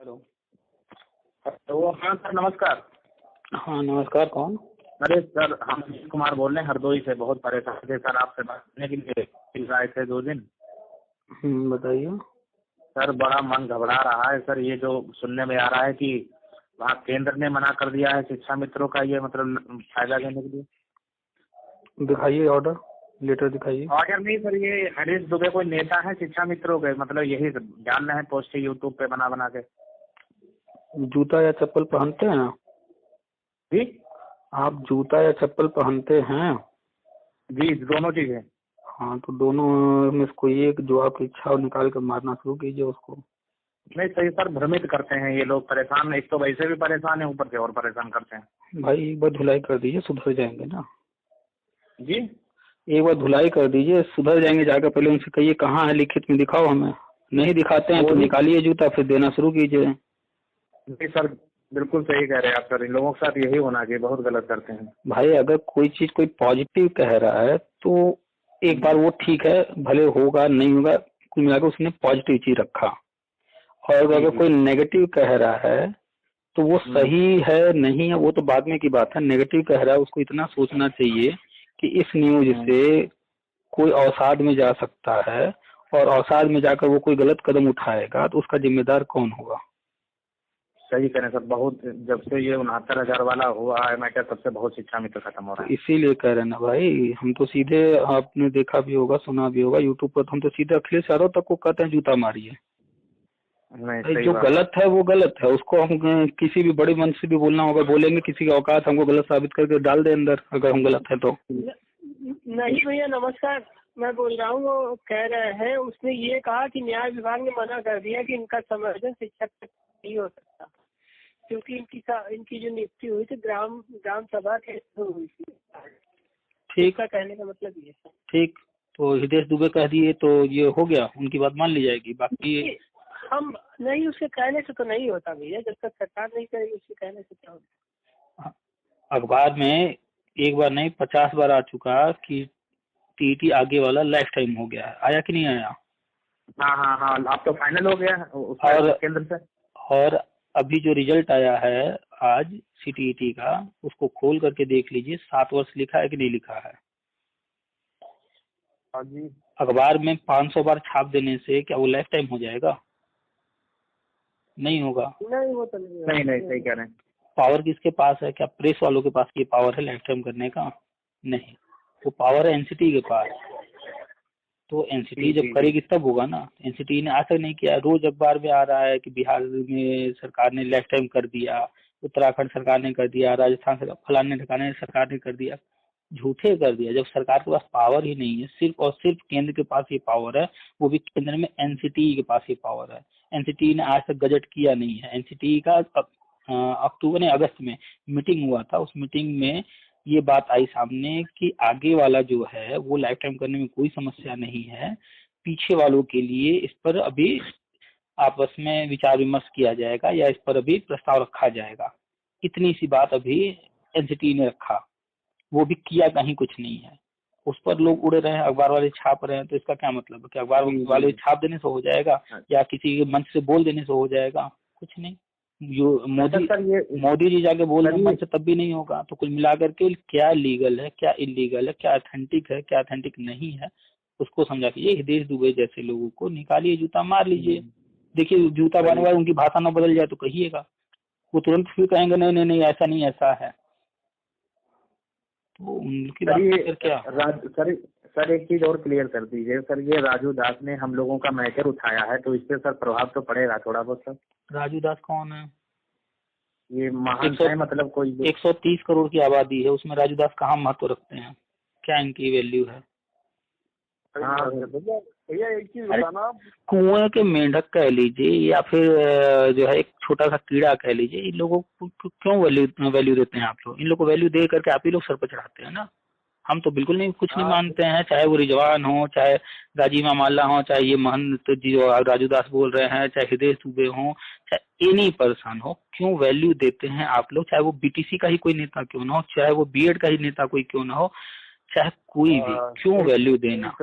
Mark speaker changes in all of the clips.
Speaker 1: Hello.
Speaker 2: तो हाँ sir, नमस्कार।
Speaker 1: हाँ नमस्कार, कौन?
Speaker 2: अरे सर, हम अनिल कुमार बोल रहे हैं हरदोई से। बहुत परेशान थे सर, आपसे बात करने के लिए मिल आए थे 2 दिन।
Speaker 1: बताइए।
Speaker 2: सर बड़ा मन घबरा रहा है सर। ये जो सुनने में आ रहा है कि वहाँ केंद्र ने मना कर दिया है शिक्षा मित्रों का ये मतलब फायदा लेने के लिए।
Speaker 1: दिखाइए ऑर्डर, लेटर दिखाइए।
Speaker 2: ऑर्डर नहीं सर, ये हरीश दुबे कोई नेता है शिक्षा मित्रों के, मतलब यही जान रहे हैं, पोस्ट यूट्यूब पे बना बना के।
Speaker 1: जूता या चप्पल पहनते हैं?
Speaker 2: जी
Speaker 1: आप जूता या चप्पल पहनते हैं?
Speaker 2: जी, दोनों चीज है।
Speaker 1: हाँ तो दोनों में से कोई एक जो आपकी इच्छा हो निकाल कर मारना शुरू कीजिए उसको।
Speaker 2: नहीं सही सर, भ्रमित करते हैं ये लोग, परेशान। एक तो वैसे भी परेशान है, ऊपर से और परेशान करते हैं।
Speaker 1: भाई एक बार धुलाई कर दीजिए, सुधर जाएंगे ना।
Speaker 2: जी
Speaker 1: एक बार धुलाई कर दीजिए, सुधर जाएंगे। जाकर पहले उनसे कहिए कहाँ है, लिखित में दिखाओ हमें। नहीं दिखाते हैं तो निकालिए जूता, फिर देना शुरू कीजिए।
Speaker 2: नहीं सर, बिल्कुल सही कह रहे हैं आप सर। इन लोगों के साथ यही होना चाहिए, बहुत गलत करते हैं
Speaker 1: भाई अगर कोई चीज कोई पॉजिटिव कह रहा है तो एक बार वो ठीक है, भले होगा नहीं होगा, कुल मिलाकर उसने पॉजिटिव चीज रखा। और
Speaker 2: जी
Speaker 1: अगर
Speaker 2: जी।
Speaker 1: कोई नेगेटिव कह रहा है तो वो सही है नहीं है वो तो बाद में की बात है। नेगेटिव कह रहा है उसको इतना सोचना चाहिए कि इस न्यूज से कोई अवसाद में जा सकता है, और अवसाद में जाकर वो कोई गलत कदम उठाएगा तो उसका जिम्मेदार कौन होगा।
Speaker 2: सही कह रहे हैं सर। बहुत, जब से ये 69,000 वाला हुआ है मैटर, तब से बहुत शिक्षा मित्र खत्म हो
Speaker 1: तो
Speaker 2: रहा है।
Speaker 1: इसीलिए कह रहे हैं ना भाई, हम तो सीधे, आपने देखा भी होगा सुना भी होगा यूट्यूब पर, तो हम तो सीधे अखिलेश यादव तक को कहते हैं जूता मारिए।
Speaker 2: नहीं,
Speaker 1: भाई
Speaker 2: सही
Speaker 1: जो
Speaker 2: बात है।
Speaker 1: गलत है वो गलत है, उसको हम किसी भी बड़े मंच से भी बोलना होगा, बोलेंगे। किसी की औकात हमको गलत साबित करके डाल दे अंदर अगर हम गलत है तो।
Speaker 3: नहीं भैया नमस्कार, मैं बोल रहा हूँ। वो कह रहे हैं, उसने ये कहा कि न्याय विभाग ने मना कर दिया कि इनका संवर्धन शिक्षक तक नहीं हो सकता, क्योंकि इनकी जो नियुक्ति हुई थी ग्राम सभा के थ्रू हुई थी।
Speaker 1: ठीक
Speaker 3: का कहने का मतलब ये है।
Speaker 1: ठीक, तो हृदय दुबे कह दिए तो ये हो गया, उनकी बात मान ली जाएगी। बाकी
Speaker 3: हम नहीं, उसके कहने से तो नहीं होता भैया। जब तक सरकार नहीं करेगी उसके कहने से क्या होता।
Speaker 1: अखबार में एक बार नहीं 50 बार आ चुका कि टीटी आगे वाला लाइफ टाइम हो गया है। आया कि नहीं आया?
Speaker 2: हाँ हाँ हाँ, अब तो फाइनल हो गया उसमें
Speaker 1: और
Speaker 2: केंद्र से।
Speaker 1: और अभी जो रिजल्ट आया है आज सीटीईटी का, उसको खोल करके देख लीजिए, 7 वर्ष लिखा है कि नहीं लिखा है।
Speaker 2: हाँ जी।
Speaker 1: अखबार में 500 बार छाप देने से क्या वो लाइफ टाइम हो जाएगा? नहीं होगा।
Speaker 3: नहीं वो तो नहीं
Speaker 2: नहीं, सही कह रहे हैं।
Speaker 1: पावर किसके पास है? क्या प्रेस वालों के पास ये पावर है लाइफ टाइम करने का? नहीं, वो पावर है एनसीटी के पास। तो एनसीटी जब करेगी तब होगा ना। एनसीटी ने आज तक नहीं किया। रोज अखबार में आ रहा है कि बिहार में सरकार ने लाइफ टाइम कर दिया, उत्तराखंड सरकार ने कर दिया, राजस्थान सरकार, फलाने ठिकाने सरकार ने कर दिया। झूठे कर दिया। जब सरकार के पास पावर ही नहीं है, सिर्फ और सिर्फ केंद्र के पास ये पावर है, वो भी केंद्र में एनसीटी के पास ये पावर है। एनसीटी ने आज तक गजट किया नहीं है। एनसीटी का अक्टूबर या अगस्त में मीटिंग हुआ था, उस मीटिंग में ये बात आई सामने कि आगे वाला जो है वो लाइफ टाइम करने में कोई समस्या नहीं है, पीछे वालों के लिए इस पर अभी आपस में विचार विमर्श किया जाएगा या इस पर अभी प्रस्ताव रखा जाएगा। इतनी सी बात अभी एनसीटी ने रखा, वो भी किया कहीं कुछ नहीं है। उस पर लोग उड़े रहे हैं, अखबार वाले छाप रहे हैं। तो इसका क्या मतलब है कि अखबार वाले छाप देने से हो जाएगा या किसी के मंच से बोल देने से हो जाएगा? कुछ नहीं। जो मोदी जी जाके बोल रहे हैं मंच से, तब भी नहीं होगा। तो कुल मिलाकर के क्या लीगल है, क्या इलीगल है, क्या अथेंटिक है, क्या अथेंटिक नहीं है, उसको समझा कीजिए। हृदय दुबे जैसे लोगों को निकालिए, जूता मार लीजिए। देखिए जूता मारने वाले उनकी भाषा न बदल जाए तो कहिएगा, वो तुरंत फिर कहेंगे नहीं नहीं नहीं ऐसा नहीं ऐसा है। तो उनकी बात क्या?
Speaker 2: सर एक चीज और क्लियर कर दीजिए सर। ये राजू दास ने हम लोगों का मैटर उठाया है, तो इससे सर प्रभाव तो पड़ेगा थोड़ा बहुत सर।
Speaker 1: राजू दास कौन है?
Speaker 2: ये महान है, मतलब कोई
Speaker 1: 130 करोड़ की आबादी है, उसमें राजू दास कहाँ महत्व रखते हैं? क्या इनकी वैल्यू है?
Speaker 3: भैया एक चीज बताना,
Speaker 1: कुएं के मेंढक कह लीजिए या फिर जो है एक छोटा सा कीड़ा कह लीजिए, इन लोगों को क्यों वैल्यू देते हैं आप लोग? इन लोग को वैल्यू दे करके आप ही लोग सर पर चढ़ाते हैं ना। हम तो बिल्कुल नहीं, कुछ नहीं मानते हैं। चाहे वो रिजवान हो, चाहे राजीव माल्ला हो, चाहे ये महंत जी जो राजू दास बोल रहे हैं, चाहे हृदय दुबे हो, चाहे एनी पर्सन हो, क्यों वैल्यू देते हैं आप लोग? चाहे वो बीटीसी का ही कोई नेता क्यों ना हो, चाहे वो बीएड का ही नेता कोई क्यों ना हो, चाहे कोई भी, क्यों वैल्यू देना?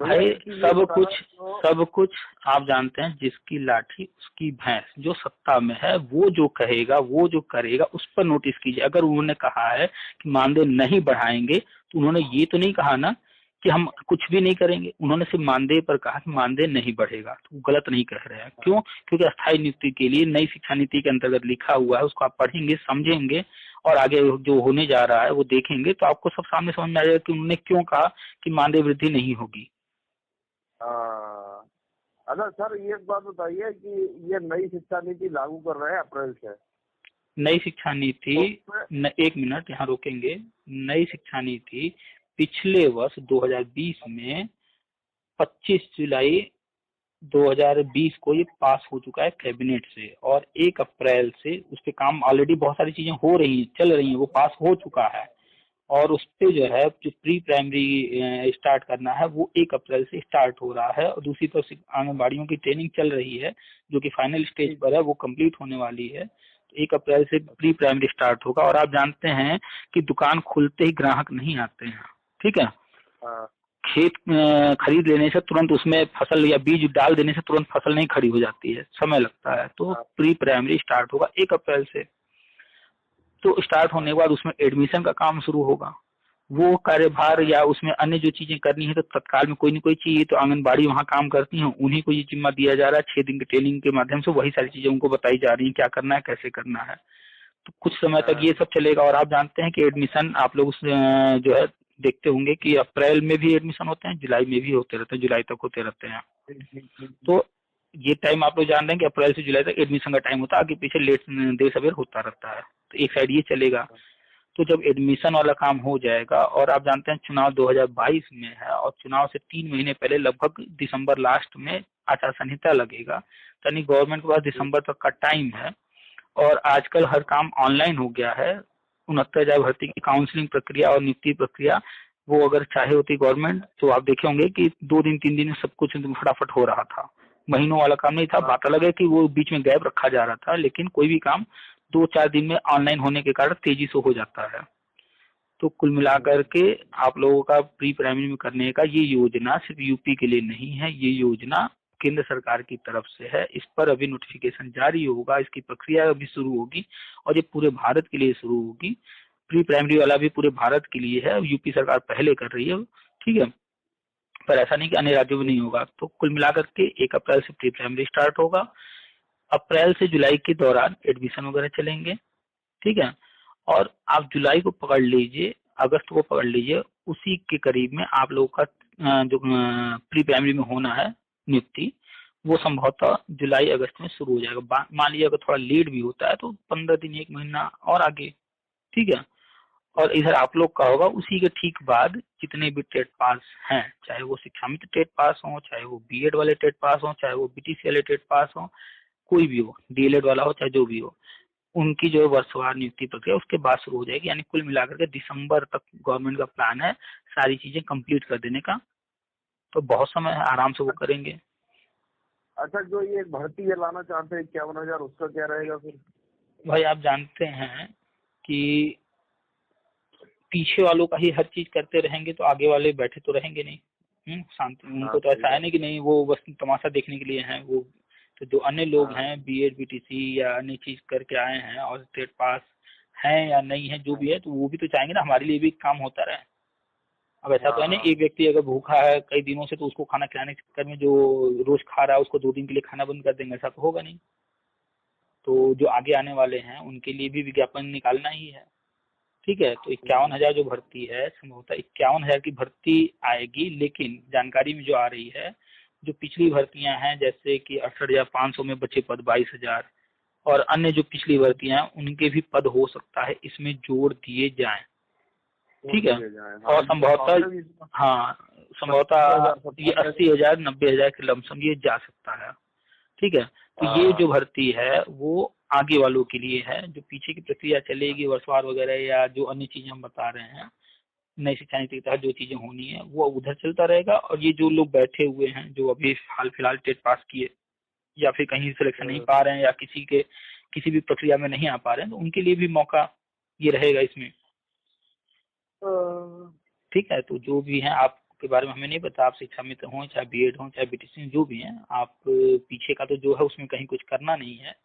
Speaker 1: भाई सब कुछ आप जानते हैं, जिसकी लाठी उसकी भैंस, जो सत्ता में है वो जो कहेगा वो जो करेगा उस पर नोटिस कीजिए। अगर उन्होंने कहा है कि मानदेय नहीं बढ़ाएंगे तो उन्होंने ये तो नहीं कहा ना कि हम कुछ भी नहीं करेंगे, उन्होंने सिर्फ मानदेय पर कहा कि मानदेय नहीं बढ़ेगा, तो गलत नहीं कह रहे हैं। क्यों? क्योंकि अस्थायी नियुक्ति के लिए नई शिक्षा नीति के अंतर्गत लिखा हुआ है, उसको आप पढ़ेंगे समझेंगे और आगे जो होने जा रहा है वो देखेंगे तो आपको सब सामने समझ में आ जाएगा कि उन्होंने क्यों कहा कि मानदेय वृद्धि नहीं होगी।
Speaker 4: अच्छा सर, ये बात बताइए कि ये नई शिक्षा नीति लागू कर रहे हैं अप्रैल से।
Speaker 1: नई शिक्षा नीति एक मिनट यहाँ रोकेंगे। नई शिक्षा नीति पिछले वर्ष 2020 में 25 जुलाई 2020 को ये पास हो चुका है कैबिनेट से, और 1 अप्रैल से उस पे काम ऑलरेडी बहुत सारी चीजें हो रही हैं, चल रही हैं, वो पास हो चुका है। और उस पे जो है जो प्री प्राइमरी स्टार्ट करना है वो 1 अप्रैल से स्टार्ट हो रहा है। और दूसरी तरफ आंगनबाड़ियों की ट्रेनिंग चल रही है जो कि फाइनल स्टेज पर है, वो कंप्लीट होने वाली है। तो 1 अप्रैल से प्री प्राइमरी स्टार्ट होगा। और आप जानते हैं कि दुकान खुलते ही ग्राहक नहीं आते हैं, ठीक है। खेत खरीद लेने से तुरंत उसमें फसल या बीज डाल देने से तुरंत फसल नहीं खड़ी हो जाती है, समय लगता है। तो प्री प्राइमरी स्टार्ट होगा 1 अप्रैल से। तो स्टार्ट होने के बाद उसमें एडमिशन का काम शुरू होगा। वो कार्यभार या उसमें अन्य जो चीजें करनी है तो तत्काल में कोई न कोई चाहिए, तो आंगनबाड़ी वहाँ काम करती हैं, उन्हीं को ये जिम्मा दिया जा रहा है। 6 दिन की ट्रेनिंग के माध्यम से वही सारी चीजें उनको बताई जा रही है, क्या करना है कैसे करना है। तो कुछ समय तक ये सब चलेगा। और आप जानते हैं कि एडमिशन आप लोग जो है देखते होंगे कि अप्रैल में भी एडमिशन होते हैं, जुलाई में भी होते रहते हैं, जुलाई तक होते रहते हैं। तो ये टाइम आप लोग जान रहे हैं कि अप्रैल से जुलाई तक एडमिशन का टाइम होता है, आगे पीछे लेट देर सवेर होता रहता है। तो एक साइड ये चलेगा। तो जब एडमिशन वाला काम हो जाएगा, और आप जानते हैं चुनाव 2022 में है, और चुनाव से 3 महीने पहले लगभग दिसंबर लास्ट में आचार संहिता लगेगा, यानी गवर्नमेंट के पास दिसंबर तक का टाइम है। और आजकल हर काम ऑनलाइन हो गया है। 69,000 भर्ती की काउंसलिंग प्रक्रिया और नियुक्ति प्रक्रिया वो अगर चाहे होती गवर्नमेंट तो आप देखे होंगे कि 2 दिन 3 दिन में सब कुछ फटाफट हो रहा था, महीनों वाला काम नहीं था। बात अलग है कि वो बीच में गैप रखा जा रहा था, लेकिन कोई भी काम 2-4 दिन में ऑनलाइन होने के कारण तेजी से हो जाता है। तो कुल मिलाकर के आप लोगों का प्री प्राइमरी में करने का ये योजना सिर्फ यूपी के लिए नहीं है, ये योजना केंद्र सरकार की तरफ से है। इस पर अभी नोटिफिकेशन जारी होगा, इसकी प्रक्रिया अभी शुरू होगी और ये पूरे भारत के लिए शुरू होगी। प्री प्राइमरी वाला भी पूरे भारत के लिए है, यूपी सरकार पहले कर रही है, ठीक है। पर ऐसा नहीं कि अन्य राज्यों में नहीं होगा। तो कुल मिलाकर के 1 अप्रैल से प्री प्राइमरी स्टार्ट होगा। अप्रैल से जुलाई के दौरान एडमिशन वगैरह चलेंगे, ठीक है। और आप जुलाई को पकड़ लीजिए, अगस्त को पकड़ लीजिए, उसी के करीब में आप लोगों का जो प्री प्राइमरी में होना है नियुक्ति, वो संभवतः जुलाई अगस्त में शुरू हो जाएगा। मान लीजिए अगर थोड़ा लेट भी होता है तो 15 दिन 1 महीना और आगे, ठीक है। और इधर आप लोग का होगा उसी के ठीक बाद जितने भी टेट पास हैं, चाहे वो शिक्षा मित्र टेट पास हो, चाहे वो बीएड वाले टेट पास हो, चाहे वो बीटीसी वाले टेट पास हो, कोई भी हो, डीएलएड वाला हो, चाहे जो भी हो, उनकी जो वर्षवार नियुक्ति प्रक्रिया उसके बाद शुरू हो जाएगी। यानी कुल मिलाकर के दिसंबर तक गवर्नमेंट का प्लान है सारी चीजें कंप्लीट कर देने का। तो बहुत समय है, आराम से वो करेंगे।
Speaker 4: अच्छा, जो ये भर्ती ये लाना चाहते हैं 51,000, उसका क्या रहेगा फिर?
Speaker 1: भाई आप जानते हैं कि पीछे वालों का ही हर चीज करते रहेंगे तो आगे वाले बैठे तो रहेंगे नहीं। शांति उनको तो ऐसा है नहीं कि नहीं वो बस तमाशा देखने के लिए हैं। वो तो जो अन्य लोग हैं बीएड बीटीसी या अन्य चीज करके आए हैं और स्टेट पास हैं या नहीं है, जो भी है, तो वो भी तो चाहेंगे ना हमारे लिए भी काम होता रहे। अब ऐसा तो है नहीं एक व्यक्ति अगर भूखा है कई दिनों से तो उसको खाना खिलाने के चक्कर में जो रोज खा रहा है उसको 2 दिन के लिए खाना बंद कर देंगे, ऐसा तो होगा नहीं। तो जो आगे आने वाले हैं उनके लिए भी विज्ञापन निकालना ही है, ठीक है। तो 51,000 जो भर्ती है, संभवतः 51,000 की भर्ती आएगी। लेकिन जानकारी में जो आ रही है, जो पिछली भर्तियां हैं जैसे कि 68,500 में बचे पद 22,000 और अन्य जो पिछली भर्तियां हैं उनके भी पद हो सकता है इसमें जोड़ दिए जाएं, ठीक है। और संभवतः ये 80,000 90,000 के लमसम ये जा सकता है, ठीक है। तो ये जो भर्ती है वो आगे वालों के लिए है। जो पीछे की प्रक्रिया चलेगी वर्षवार वगैरह या जो अन्य चीजें हम बता रहे हैं नई शिक्षा नीति के तहत जो चीजें होनी है वो उधर चलता रहेगा। और ये जो लोग बैठे हुए हैं जो अभी हाल फिलहाल टेट पास किए या फिर कहीं सिलेक्शन नहीं पा रहे हैं या किसी भी प्रक्रिया में नहीं आ पा रहे हैं, तो उनके लिए भी मौका ये रहेगा इसमें, ठीक है। तो जो भी है आप के बारे में हमें नहीं पता। आप शिक्षा मित्र हों, चाहे बीएड हो, चाहे बीटीसी जो भी हैं, आप पीछे का तो जो है उसमें कहीं कुछ करना नहीं है।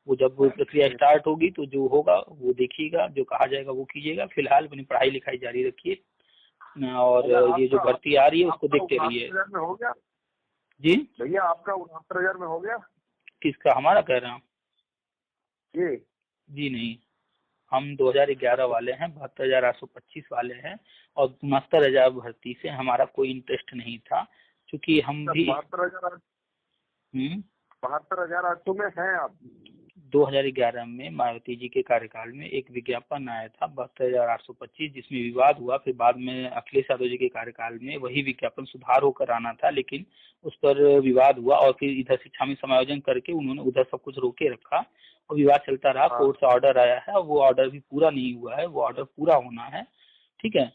Speaker 1: वो जब वो प्रक्रिया स्टार्ट होगी तो जो होगा वो देखिएगा, जो कहा जाएगा वो कीजिएगा। फिलहाल अपनी पढ़ाई लिखाई जारी रखिए और ये जो भर्ती आ रही है उसको देखते रहिए।
Speaker 4: में हो गया
Speaker 1: जी
Speaker 4: भैया, आपका 69,000 में हो गया?
Speaker 1: किसका? हमारा कह रहे हैं?
Speaker 4: जी
Speaker 1: जी नहीं, हम 2011 वाले हैं, 72,825 वाले हैं और 69,000 भर्ती से हमारा कोई इंटरेस्ट नहीं था, क्योंकि हम भी
Speaker 4: 72,800 में हैं आप?
Speaker 1: 2011 में मायावती जी के कार्यकाल में एक विज्ञापन आया था 72,825, जिसमें विवाद हुआ। फिर बाद में अखिलेश यादव जी के कार्यकाल में वही विज्ञापन सुधार होकर आना था, लेकिन उस पर विवाद हुआ और फिर इधर शिक्षा में समायोजन करके उन्होंने उधर सब कुछ रोके रखा और विवाद चलता रहा। कोर्ट से ऑर्डर आया है और वो ऑर्डर भी पूरा नहीं हुआ है, वो ऑर्डर पूरा होना है। ठीक है।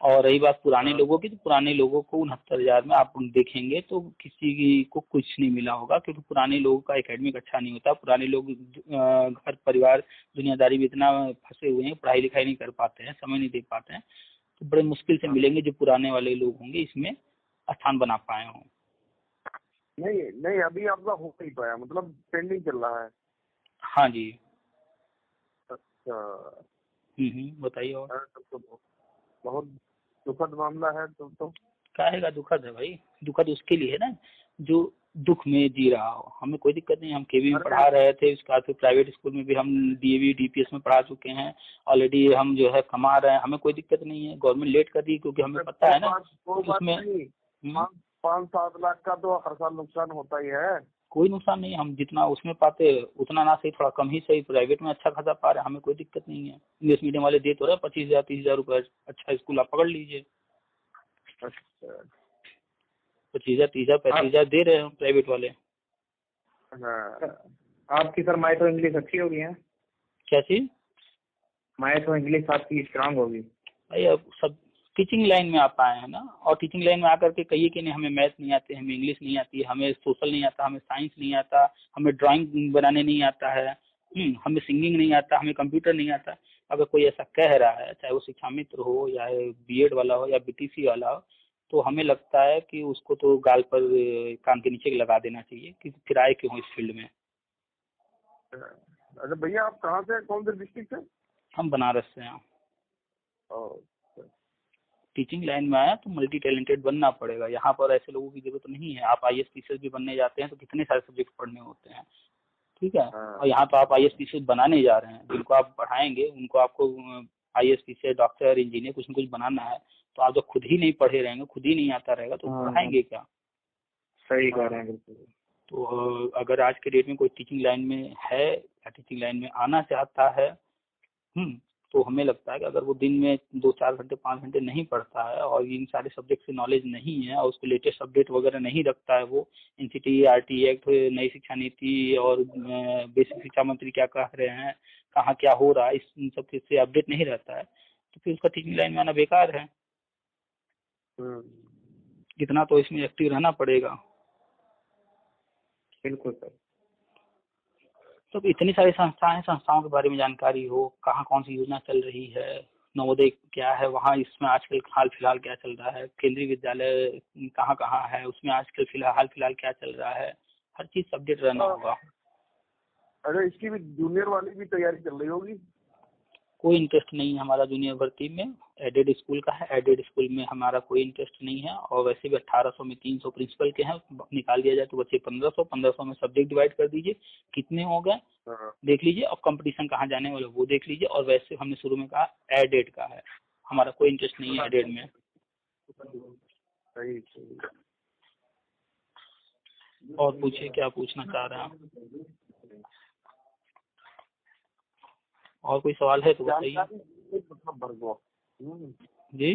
Speaker 1: और रही बात पुराने लोगों की, तो पुराने लोगों को 69,000 में आप देखेंगे तो किसी को कुछ नहीं मिला होगा, क्योंकि पुराने लोगों का एकेडमिक अच्छा नहीं होता। पुराने लोग घर परिवार दुनियादारी में इतना फंसे हुए हैं, पढ़ाई लिखाई नहीं कर पाते हैं, समय नहीं दे पाते हैं, तो बड़े मुश्किल से मिलेंगे जो पुराने वाले लोग होंगे इसमें स्थान बना पाए हों।
Speaker 4: नहीं नहीं, अभी आपका हो नहीं पाया, मतलब पेंडिंग चल रहा है?
Speaker 1: हाँ जी।
Speaker 4: अच्छा।
Speaker 1: बताइए। और
Speaker 4: तब तो बहुत दुखद मामला है। तो
Speaker 1: काहेगा दुखद है भाई? दुखद उसके लिए है ना जो दुख में जी रहा हो। हमें कोई दिक्कत नहीं, हम केवी में पढ़ा रहे थे, उसके बाद फिर प्राइवेट स्कूल में भी हम डीएवी डीपीएस में पढ़ा चुके हैं ऑलरेडी, हम जो है कमा रहे हैं, हमें कोई दिक्कत नहीं है। गवर्नमेंट लेट कर दी क्योंकि हमें पता है ना उसमें
Speaker 4: 5-7 लाख का तो हर साल नुकसान होता ही है।
Speaker 1: कोई नुकसान नहीं, हम जितना उसमें पाते उतना ना सही, थोड़ा कम ही सही। प्राइवेट में अच्छा खासा पा रहे हैं, हमें कोई दिक्कत नहीं है। इंग्लिश मीडियम वाले दे तो रहे 25,000 30,000 रुपये, अच्छा स्कूल आप पकड़ लीजिए।
Speaker 4: अच्छा।
Speaker 1: 25,000 30,000 35,000 दे रहे हैं प्राइवेट वाले।
Speaker 2: हाँ। आपकी सर मैथ और इंग्लिश अच्छी होगी है?
Speaker 1: क्या चीज?
Speaker 2: मैथ और इंग्लिश आपकी स्ट्रांग होगी?
Speaker 1: भाई अब सब टीचिंग लाइन में आप आए हैं ना, और टीचिंग लाइन में आकर के कहिए कि नहीं हमें मैथ नहीं आती, हमें इंग्लिश नहीं आती, हमें सोशल नहीं आता, हमें साइंस नहीं आता, हमें ड्राइंग बनाने नहीं आता है, हमें सिंगिंग नहीं आता, हमें कंप्यूटर नहीं आता। अगर कोई ऐसा कह रहा है, चाहे वो शिक्षा मित्र हो या बीएड वाला हो या बीटीसी वाला हो, तो हमें लगता है कि उसको तो गाल पर कान के नीचे लगा देना चाहिए कि फिर आए क्यों इस फील्ड में।
Speaker 4: अच्छा भैया, आप कहाँ से, कौन से डिस्ट्रिक्ट से?
Speaker 1: हम बनारस से हैं। टीचिंग लाइन में आया तो मल्टी टैलेंटेड बनना पड़ेगा। यहाँ पर ऐसे लोगों की जरूरत नहीं है। आप आईएएस पीसीएस भी बनने जाते हैं तो कितने सारे सब्जेक्ट पढ़ने होते हैं। ठीक है। और यहाँ तो आप आईएएस पीसीएस बनाने जा रहे हैं, जिनको आप पढ़ाएंगे उनको आपको आईएएस पीसीएस डॉक्टर इंजीनियर कुछ न कुछ बनाना है। तो आप जब खुद ही नहीं पढ़े रहेंगे, खुद ही नहीं आता रहेगा, तो पढ़ाएंगे क्या?
Speaker 2: सही कह रहे हैं बिल्कुल।
Speaker 1: तो अगर आज के डेट में कोई टीचिंग लाइन में है या टीचिंग लाइन में आना चाहता है, तो हमें लगता है कि अगर वो दिन में 2-4 घंटे 5 घंटे नहीं पढ़ता है और इन सारे सब्जेक्ट से नॉलेज नहीं है और उसको लेटेस्ट अपडेट वगैरह नहीं रखता है, वो एनसीटी आरटी एक्ट, नई शिक्षा नीति और बेसिक शिक्षा मंत्री क्या कह रहे हैं, कहाँ क्या हो रहा है, इन सब से अपडेट नहीं रहता है, तो फिर उसका टीचिंग लाइन में आना बेकार है। इतना तो इसमें एक्टिव रहना पड़ेगा।
Speaker 2: बिल्कुल सर।
Speaker 1: तो इतनी सारी संस्थाएं, संस्थाओं के बारे में जानकारी हो, कहाँ कौन सी योजना चल रही है, नवोदय क्या है वहाँ, इसमें आजकल हाल फिलहाल क्या चल रहा है, केंद्रीय विद्यालय कहाँ कहाँ है, उसमें आजकल हाल फिलहाल क्या चल रहा है, हर चीज अपडेट रहना होगा।
Speaker 4: अरे इसकी भी जूनियर वाली भी तैयारी चल रही होगी?
Speaker 1: कोई इंटरेस्ट नहीं है हमारा जूनियर भर्ती में, एडेड स्कूल का है, एडेड स्कूल में हमारा कोई इंटरेस्ट नहीं है। और वैसे भी 1800 में 300 प्रिंसिपल के हैं, निकाल दिया जाए तो बच्चे 1500 में सब्जेक्ट डिवाइड कर दीजिए, कितने हो गए देख लीजिए। और कंपटीशन कहाँ जाने वाले वो देख लीजिए। और वैसे हमने शुरू में कहा एडेड का है, हमारा कोई इंटरेस्ट नहीं है एडेड में।
Speaker 4: सही।
Speaker 1: और पूछिए, क्या पूछना चाह रहे हैं? और कोई सवाल है तो बताइए। जी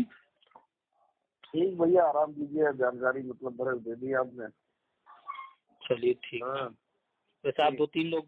Speaker 4: ठीक भैया, आराम कीजिए, जानकारी मतलब भर दे दी आपने।
Speaker 1: चलिए ठीक है। वैसे आप 2-3 लोग